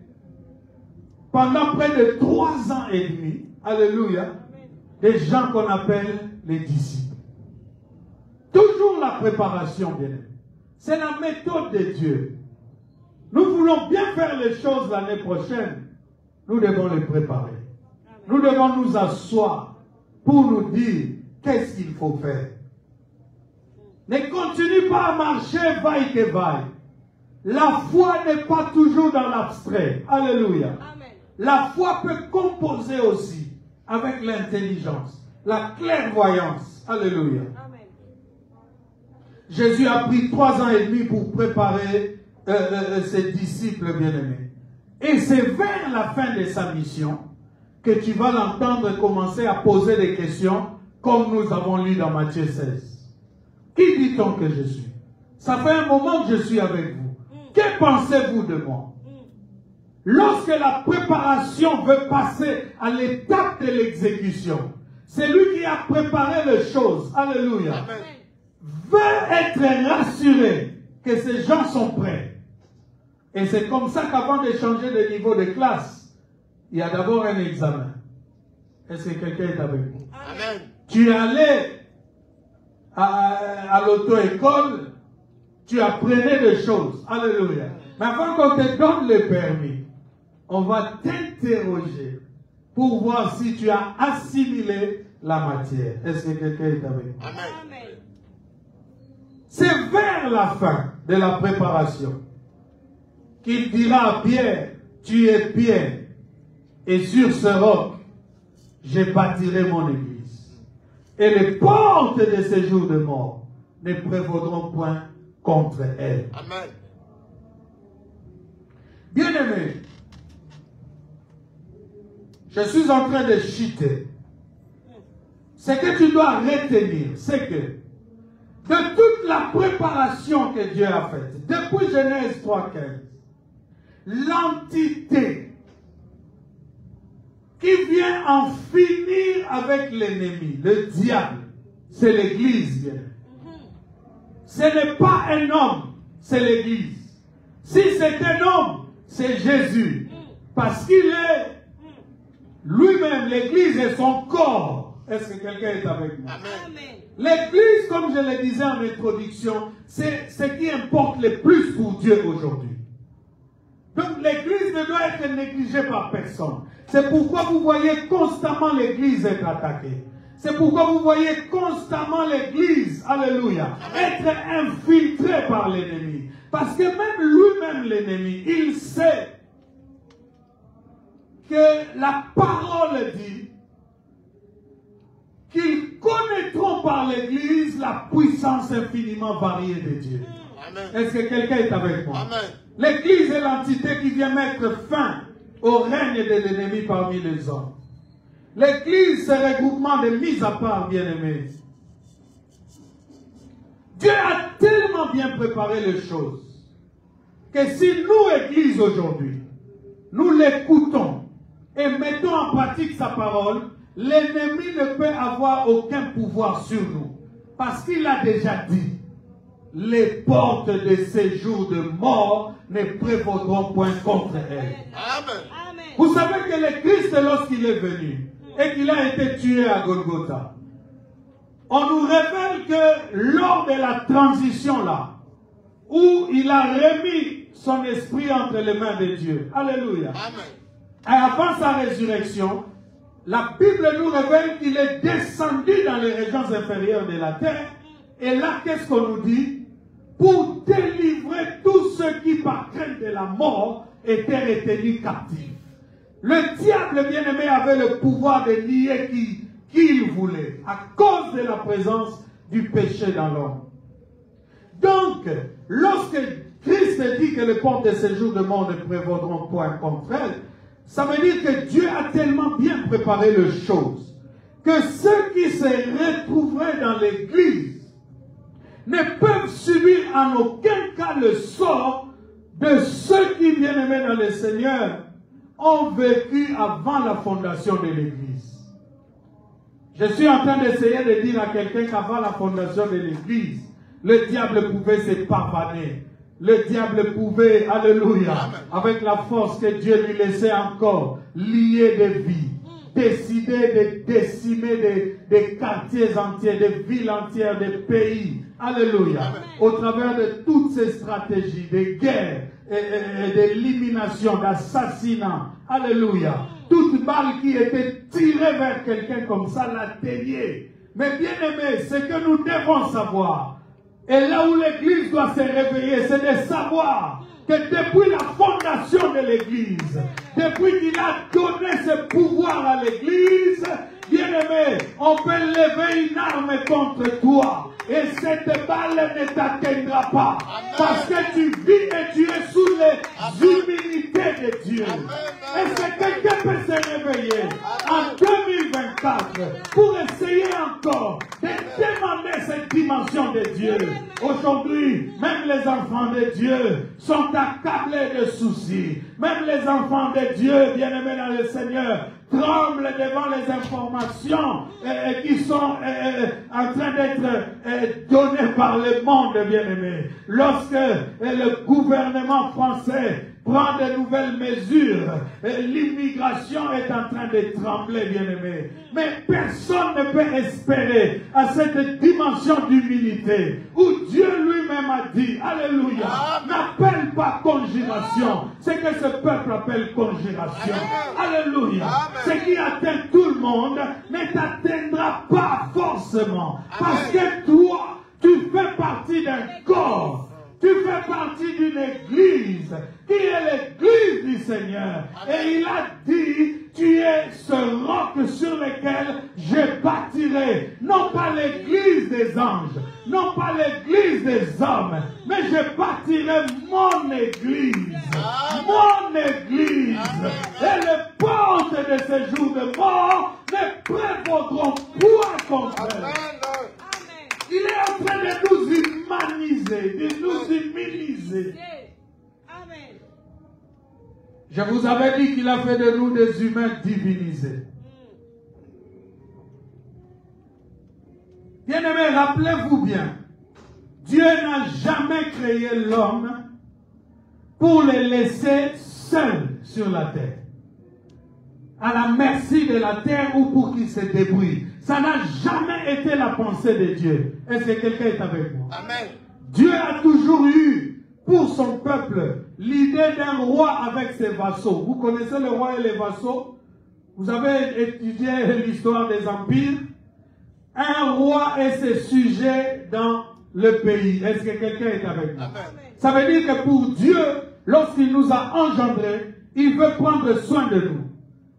pendant près de 3 ans et demi. Alléluia. Des gens qu'on appelle les disciples. Toujours la préparation, bien aimé. C'est la méthode de Dieu. Nous voulons bien faire les choses l'année prochaine. Nous devons les préparer. Nous devons nous asseoir pour nous dire qu'est-ce qu'il faut faire. Ne continue pas à marcher vaille que vaille. La foi n'est pas toujours dans l'abstrait. Alléluia. Amen. La foi peut composer aussi avec l'intelligence, la clairvoyance. Alléluia. Amen. Jésus a pris 3 ans et demi pour préparer ses disciples bien-aimés. Et c'est vers la fin de sa mission que tu vas l'entendre commencer à poser des questions comme nous avons lu dans Matthieu 16. Qui dit-on que je suis? Ça fait un moment que je suis avec vous. Que pensez-vous de moi? Lorsque la préparation veut passer à l'étape de l'exécution, c'est lui qui a préparé les choses. Alléluia. Amen. Veut être rassuré que ces gens sont prêts. Et c'est comme ça qu'avant de changer de niveau de classe, il y a d'abord un examen. Est-ce que quelqu'un est avec vous? Amen. Tu es allé à l'auto-école, tu apprenais des choses. Alléluia. Mais avant qu'on te donne le permis, on va t'interroger pour voir si tu as assimilé la matière. Est-ce que quelqu'un est avec vous? Amen. C'est vers la fin de la préparation qu'il dira à Pierre, tu es Pierre, et sur ce roc, je bâtirai mon église. Et les portes de ces jours de mort ne prévaudront point contre elle. Amen. Bien-aimé, je suis en train de chuter. Ce que tu dois retenir, c'est que de toute la préparation que Dieu a faite, depuis Genèse 3:15, l'entité qui vient en finir avec l'ennemi, le diable, c'est l'Église. Ce n'est pas un homme, c'est l'Église. Si c'est un homme, c'est Jésus. Parce qu'il est lui-même, l'Église est son corps. Est-ce que quelqu'un est avec moi? Amen. L'Église, comme je le disais en introduction, c'est ce qui importe le plus pour Dieu aujourd'hui. Donc l'Église ne doit être négligée par personne. C'est pourquoi vous voyez constamment l'Église être attaquée. C'est pourquoi vous voyez constamment l'Église, alléluia, être infiltrée par l'ennemi. Parce que même lui-même, l'ennemi, il sait que la parole dit qu'ils connaîtront par l'Église la puissance infiniment variée de Dieu. Est-ce que quelqu'un est avec moi? L'Église est l'entité qui vient mettre fin au règne de l'ennemi parmi les hommes. L'Église, c'est un regroupement de mise à part, bien-aimés. Dieu a tellement bien préparé les choses que si nous, Église, aujourd'hui, nous l'écoutons et mettons en pratique sa parole, l'ennemi ne peut avoir aucun pouvoir sur nous. Parce qu'il a déjà dit, les portes de séjour de mort ne prévaudront point contre elle. Amen. Vous savez que le Christ, lorsqu'il est venu et qu'il a été tué à Golgotha, on nous révèle que lors de la transition là, où il a remis son esprit entre les mains de Dieu, alléluia, amen, et avant sa résurrection, la Bible nous révèle qu'il est descendu dans les régions inférieures de la terre. Et là, qu'est-ce qu'on nous dit? Pour délivrer tous ceux qui, par crainte de la mort, étaient retenus captifs. Le diable, bien-aimé, avait le pouvoir de lier qui il voulait, à cause de la présence du péché dans l'homme. Donc, lorsque Christ dit que les portes de séjour de mort ne prévaudront point contre elle, ça veut dire que Dieu a tellement bien préparé les choses que ceux qui se retrouveraient dans l'église ne peuvent subir en aucun cas le sort de ceux qui, bien aimés dans le Seigneur, ont vécu avant la fondation de l'église. Je suis en train d'essayer de dire à quelqu'un qu'avant la fondation de l'église, le diable pouvait se pavaner. Le diable pouvait, alléluia, avec la force que Dieu lui laissait encore, lier des vies, décider de décimer des quartiers entiers, des villes entières, des pays, alléluia, au travers de toutes ces stratégies de guerre et d'élimination, d'assassinat, alléluia. Toute balle qui était tirée vers quelqu'un comme ça l'atteignait. Mais bien aimé, ce que nous devons savoir, et là où l'église doit se réveiller, c'est de savoir que depuis la fondation de l'église, depuis qu'il a donné ce pouvoir à l'église, bien aimé, on peut lever une arme contre toi. Et cette balle ne t'atteindra pas. Parce que tu vis et tu es sous les humilités de Dieu. Est-ce que quelqu'un peut se réveiller en 2024 pour essayer encore de demander cette dimension de Dieu? Aujourd'hui, même les enfants de Dieu sont accablés de soucis. Même les enfants de Dieu, bien-aimés dans le Seigneur, tremblent devant les informations qui sont en train d'être données par le monde, bien-aimé. Lorsque le gouvernement français prend de nouvelles mesures, l'immigration est en train de trembler, bien-aimé. Mais personne ne peut espérer à cette dimension d'humilité où Dieu lui-même a dit, alléluia, n'appelle pas conjuration, c'est que ce peuple appelle conjuration. Alléluia. Ce qui atteint tout le monde ne t'atteindra pas forcément. Parce que toi, tu fais partie d'un corps. Tu fais partie d'une église qui est l'église du Seigneur. Et il a dit, tu es ce roc sur lequel je bâtirai, non pas l'église des anges, non pas l'église des hommes, mais je bâtirai mon église. Mon église. Et les portes de ce jour de mort ne prévaudront point contre elle. Il est en train de nous humaniser, de nous humiliser. Amen. Je vous avais dit qu'il a fait de nous des humains divinisés. Bien-aimés, rappelez-vous bien, Dieu n'a jamais créé l'homme pour le laisser seul sur la terre, à la merci de la terre ou pour qu'il se débrouille. Ça n'a jamais été la pensée de Dieu. Est-ce que quelqu'un est avec moi? Amen. Dieu a toujours eu pour son peuple l'idée d'un roi avec ses vassaux. Vous connaissez le roi et les vassaux? Vous avez étudié l'histoire des empires? Un roi et ses sujets dans le pays. Est-ce que quelqu'un est avec moi? Amen. Ça veut dire que pour Dieu, lorsqu'il nous a engendrés, il veut prendre soin de nous.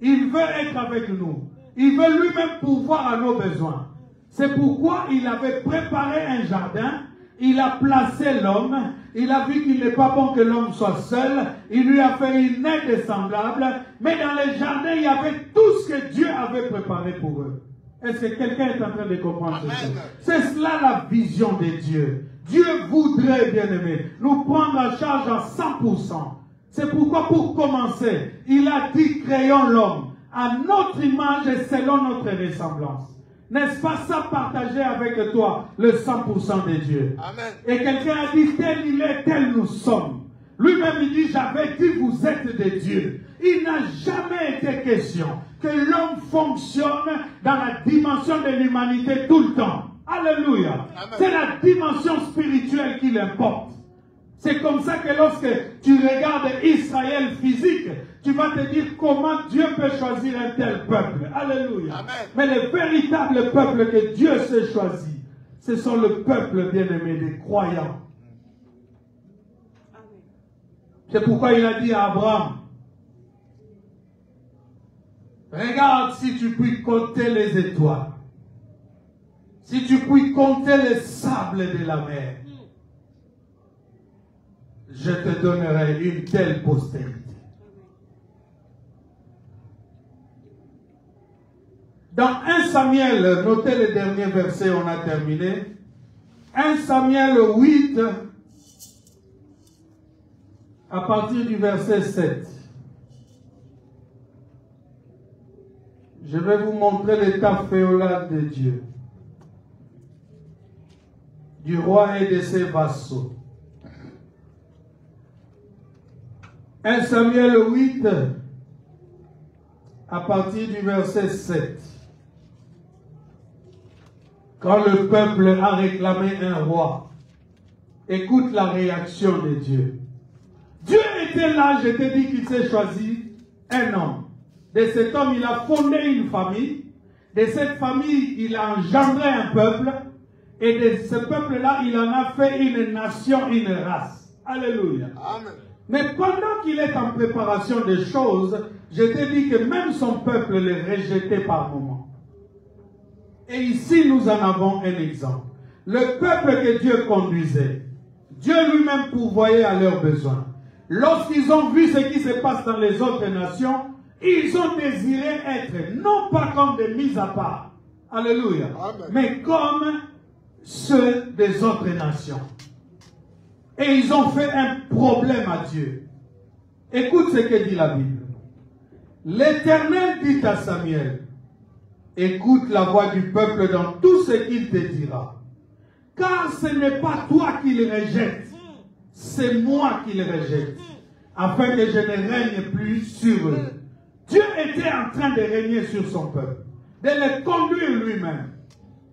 Il veut être avec nous. Il veut lui-même pourvoir à nos besoins. C'est pourquoi il avait préparé un jardin. Il a placé l'homme. Il a vu qu'il n'est pas bon que l'homme soit seul. Il lui a fait une aide semblable. Mais dans le jardin, il y avait tout ce que Dieu avait préparé pour eux. Est-ce que quelqu'un est en train de comprendre cela? C'est cela la vision de Dieu. Dieu voudrait, bien-aimé, nous prendre en charge à 100%. C'est pourquoi, pour commencer, il a dit, créons l'homme à notre image et selon notre ressemblance. N'est-ce pas ça, partager avec toi le 100% de Dieu? Amen. Et quelqu'un a dit, tel il est, tel nous sommes. Lui-même, il dit, j'avais dit, vous êtes des dieux. Il n'a jamais été question que l'homme fonctionne dans la dimension de l'humanité tout le temps. Alléluia. C'est la dimension spirituelle qui l'importe. C'est comme ça que lorsque tu regardes Israël physique, tu vas te dire comment Dieu peut choisir un tel peuple. Alléluia. Amen. Mais le véritable peuple que Dieu s'est choisi, ce sont le peuple bien-aimé des croyants. C'est pourquoi il a dit à Abraham, regarde si tu puis compter les étoiles, si tu puis compter les sables de la mer, je te donnerai une telle postérité. Dans 1 Samuel, notez le dernier verset, on a terminé. 1 Samuel 8, à partir du verset 7. Je vais vous montrer l'état féodal de Dieu, du roi et de ses vassaux. 1 Samuel 8, à partir du verset 7. Quand le peuple a réclamé un roi, écoute la réaction de Dieu. Dieu était là, je t'ai dit qu'il s'est choisi un homme. De cet homme, il a fondé une famille. De cette famille, il a engendré un peuple. Et de ce peuple-là, il en a fait une nation, une race. Alléluia. Amen. Mais pendant qu'il est en préparation des choses, je t'ai dit que même son peuple les rejetait par moments. Et ici, nous en avons un exemple. Le peuple que Dieu conduisait, Dieu lui-même pourvoyait à leurs besoins. Lorsqu'ils ont vu ce qui se passe dans les autres nations, ils ont désiré être, non pas comme des mis à part, alléluia, Amen. mais comme ceux des autres nations. Et ils ont fait un problème à Dieu. Écoute ce que dit la Bible. L'Éternel dit à Samuel, écoute la voix du peuple dans tout ce qu'il te dira. Car ce n'est pas toi qui le rejettes, c'est moi qui le rejette, afin que je ne règne plus sur eux. Dieu était en train de régner sur son peuple, de les conduire lui-même,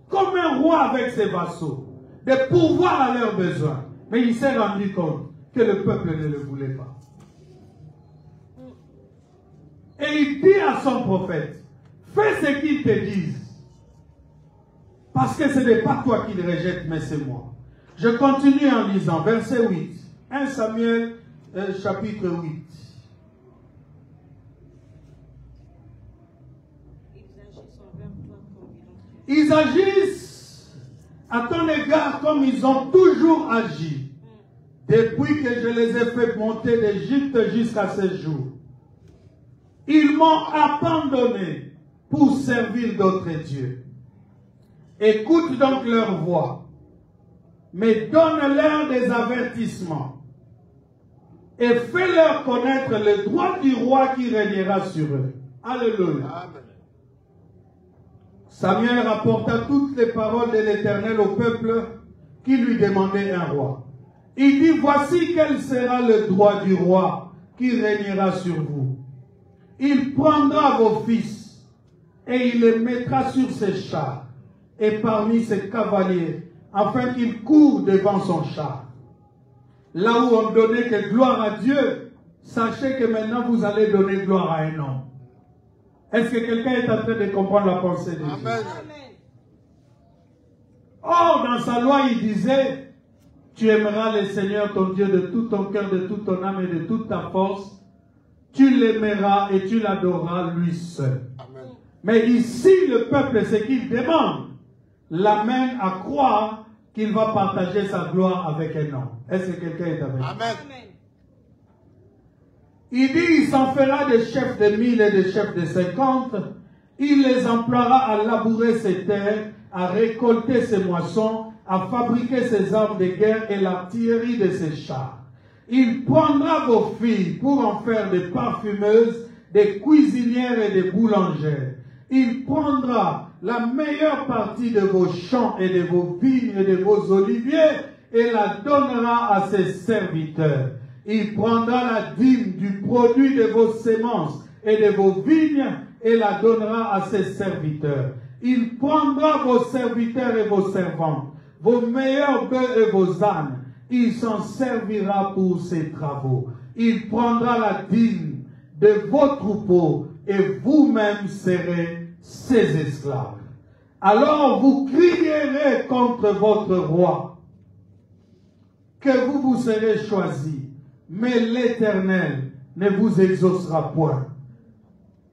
comme un roi avec ses vassaux, de pourvoir à leurs besoins. Mais il s'est rendu compte que le peuple ne le voulait pas. Et il dit à son prophète, fais ce qu'ils te disent. Parce que ce n'est pas toi qui le rejettes, mais c'est moi. Je continue en lisant, verset 8. 1 Samuel, chapitre 8. Ils agissent à ton égard comme ils ont toujours agi, depuis que je les ai fait monter d'Égypte jusqu'à ce jour. Ils m'ont abandonné pour servir d'autres dieux. Écoute donc leur voix, mais donne-leur des avertissements et fais-leur connaître le droit du roi qui régnera sur eux. Alléluia. Amen. Samuel rapporta toutes les paroles de l'Éternel au peuple qui lui demandait un roi. Il dit, voici quel sera le droit du roi qui régnera sur vous. Il prendra vos fils et il les mettra sur ses chars et parmi ses cavaliers, afin qu'ils courent devant son char. Là où on donnait que gloire à Dieu, sachez que maintenant vous allez donner gloire à un homme. Est-ce que quelqu'un est en train de comprendre la pensée de Dieu? Amen. Or, dans sa loi, il disait, tu aimeras le Seigneur ton Dieu de tout ton cœur, de toute ton âme et de toute ta force. Tu l'aimeras et tu l'adoreras lui seul. Amen. Mais ici, le peuple, ce qu'il demande, l'amène à croire qu'il va partager sa gloire avec un homme. Est-ce que quelqu'un est avec moi? Amen. Il dit, il s'en fera des chefs de 1000 et des chefs de 50. Il les emploiera à labourer ses terres, à récolter ses moissons, à fabriquer ses armes de guerre et l'artillerie de ses chars. Il prendra vos filles pour en faire des parfumeuses, des cuisinières et des boulangères. Il prendra la meilleure partie de vos champs et de vos vignes et de vos oliviers et la donnera à ses serviteurs. Il prendra la dîme du produit de vos semences et de vos vignes et la donnera à ses serviteurs. Il prendra vos serviteurs et vos servantes, vos meilleurs bœufs et vos ânes. Il s'en servira pour ses travaux. Il prendra la dîme de vos troupeaux et vous-même serez ses esclaves. Alors vous crierez contre votre roi que vous serez choisis, mais l'Éternel ne vous exaucera point.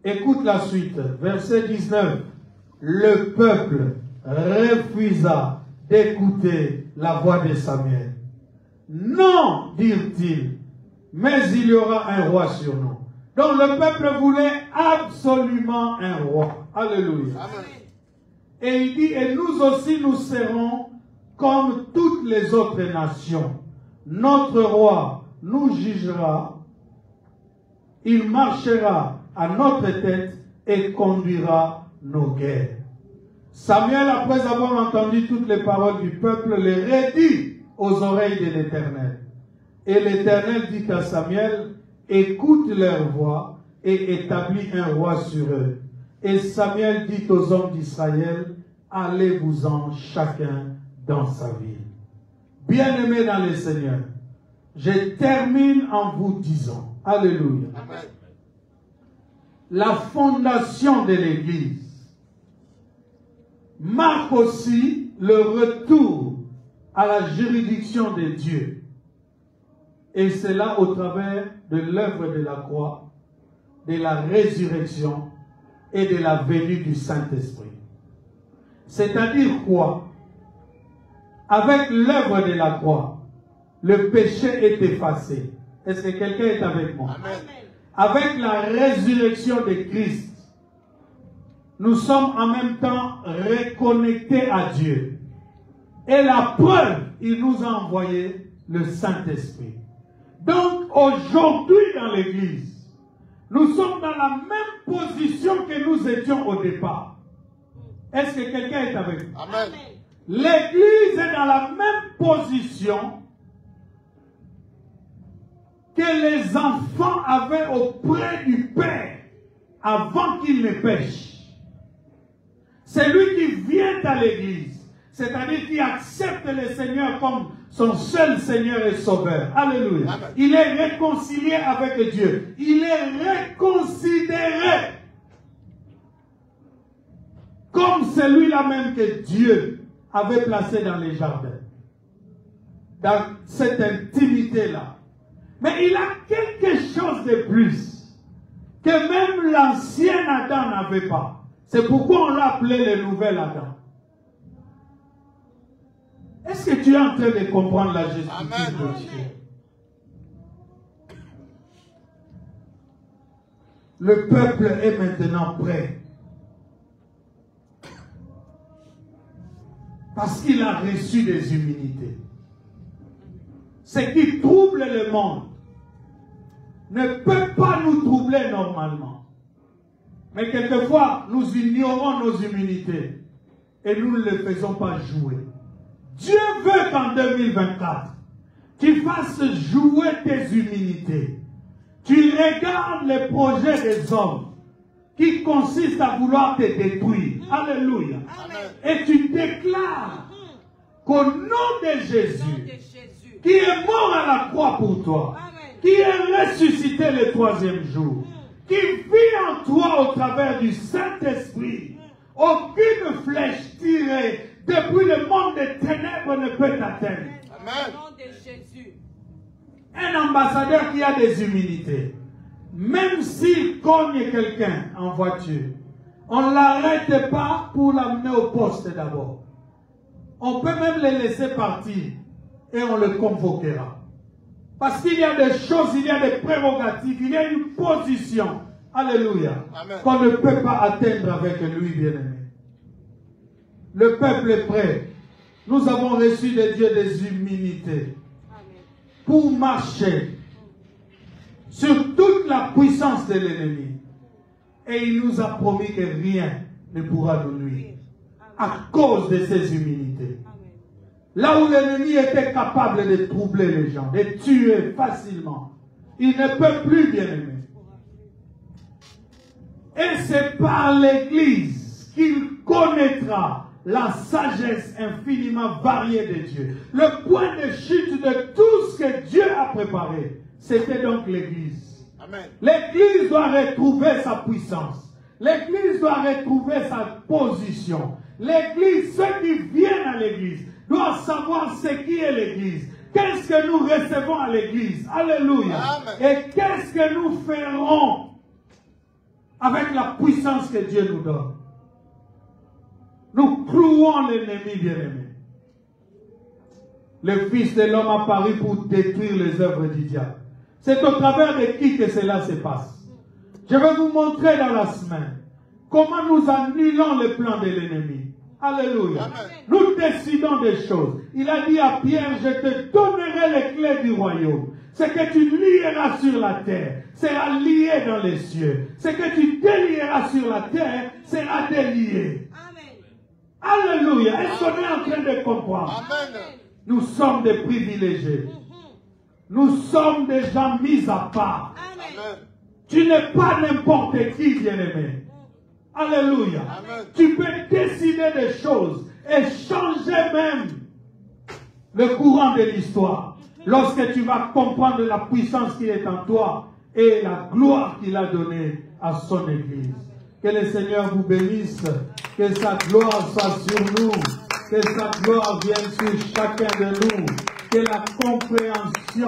Écoute la suite, verset 19. Le peuple refusa d'écouter la voix de Samuel. Non, dirent-ils, mais il y aura un roi sur nous. Donc le peuple voulait absolument un roi. Alléluia. Amen. Et il dit, et nous aussi nous serons comme toutes les autres nations. Notre roi nous jugera, il marchera à notre tête et conduira nos guerres. Samuel, après avoir entendu toutes les paroles du peuple, les redit aux oreilles de l'Éternel. Et l'Éternel dit à Samuel, écoute leur voix et établis un roi sur eux. Et Samuel dit aux hommes d'Israël, allez-vous-en chacun dans sa ville. Bien-aimés dans le Seigneur, je termine en vous disant, alléluia, amen. La fondation de l'Église marque aussi le retour à la juridiction de Dieu. Et c'est là au travers de l'œuvre de la croix, de la résurrection et de la venue du Saint-Esprit. C'est-à-dire quoi? Avec l'œuvre de la croix, le péché est effacé. Est-ce que quelqu'un est avec moi? Amen. Avec la résurrection de Christ, nous sommes en même temps reconnectés à Dieu. Et la preuve, il nous a envoyé le Saint-Esprit. Donc aujourd'hui dans l'Église, nous sommes dans la même position que nous étions au départ. Est-ce que quelqu'un est avec nous? Amen. L'Église est dans la même position que les enfants avaient auprès du Père avant qu'il ne pêche. C'est lui qui vient à l'Église, c'est-à-dire qui accepte le Seigneur comme son seul Seigneur et Sauveur. Alléluia. Amen. Il est réconcilié avec Dieu. Il est reconsidéré comme celui-là même que Dieu avait placé dans les jardins. Dans cette intimité-là. Mais il a quelque chose de plus que même l'ancien Adam n'avait pas. C'est pourquoi on l'a appelé le nouvel Adam. Est-ce que tu es en train de comprendre la justice de Dieu? Le peuple est maintenant prêt. Parce qu'il a reçu des humilités. Ce qui trouble le monde ne peut pas nous troubler normalement. Mais quelquefois, nous ignorons nos humilités et nous ne les faisons pas jouer. Dieu veut qu'en 2024, tu fasses jouer tes humilités. Tu regardes les projets des hommes qui consistent à vouloir te détruire. Alléluia. Amen. Et tu déclares qu'au nom de Jésus, qui est mort à la croix pour toi, qui est ressuscité le troisième jour, qui vit en toi au travers du Saint-Esprit, aucune flèche tirée depuis le monde des ténèbres ne peut t'atteindre. Amen. Au nom de Jésus. Un ambassadeur qui a des humilités, même s'il cogne quelqu'un en voiture, on ne l'arrête pas pour l'amener au poste d'abord. On peut même le laisser partir et on le convoquera. Parce qu'il y a des choses, il y a des prérogatives, il y a une position, alléluia, qu'on ne peut pas atteindre avec lui, bien-aimé. Le peuple est prêt Nous avons reçu de Dieu des humilités pour marcher sur toute la puissance de l'ennemi. Et il nous a promis que rien ne pourra nous nuire à cause de ces humilités. Là où l'ennemi était capable de troubler les gens, de tuer facilement, il ne peut plus, bien-aimé. Et c'est par l'Église qu'il connaîtra la sagesse infiniment variée de Dieu. Le point de chute de tout ce que Dieu a préparé, c'était donc l'Église. L'Église doit retrouver sa puissance. L'Église doit retrouver sa position. L'Église, ceux qui viennent à l'Église, doivent savoir ce qui est l'Église. Qu'est-ce que nous recevons à l'Église? Alléluia. Et qu'est-ce que nous ferons avec la puissance que Dieu nous donne? Nous clouons l'ennemi, bien-aimé. Le Fils de l'homme apparu pour détruire les œuvres du diable. C'est au travers de qui que cela se passe. Je vais vous montrer dans la semaine comment nous annulons le plan de l'ennemi. Alléluia. Amen. Nous décidons des choses. Il a dit à Pierre, je te donnerai les clés du royaume. Ce que tu lieras sur la terre sera lié dans les cieux. Ce que tu délieras sur la terre sera délié. Amen. Alléluia. Est-ce qu'on est en train de comprendre? Amen. Nous sommes des privilégiés. Nous sommes des gens mis à part. Amen. Tu n'es pas n'importe qui, bien-aimé. Alléluia. Amen. Tu peux décider des choses et changer même le courant de l'histoire. Lorsque tu vas comprendre la puissance qui est en toi et la gloire qu'il a donnée à son Église. Que le Seigneur vous bénisse. Que sa gloire soit sur nous. Que sa gloire vienne sur chacun de nous. Que la compréhension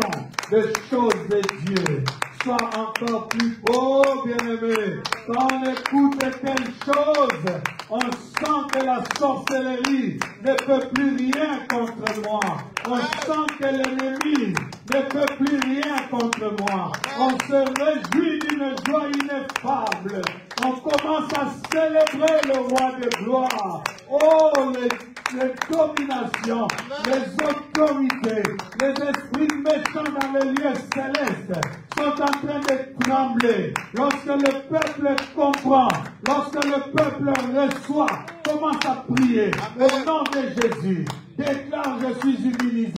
des choses de Dieu soit encore plus haut, bien-aimé. Quand on écoute telle chose, on sent que la sorcellerie ne peut plus rien contre moi. On sent que l'ennemi ne peut plus rien contre moi. On se réjouit d'une joie ineffable. On commence à célébrer le roi de gloire. Oh, les dominations, les autorités, les esprits méchants dans les lieux célestes sont en train de trembler. Lorsque le peuple comprend, lorsque le peuple reçoit, commence à prier. Au nom de Jésus, déclare, je suis humilié.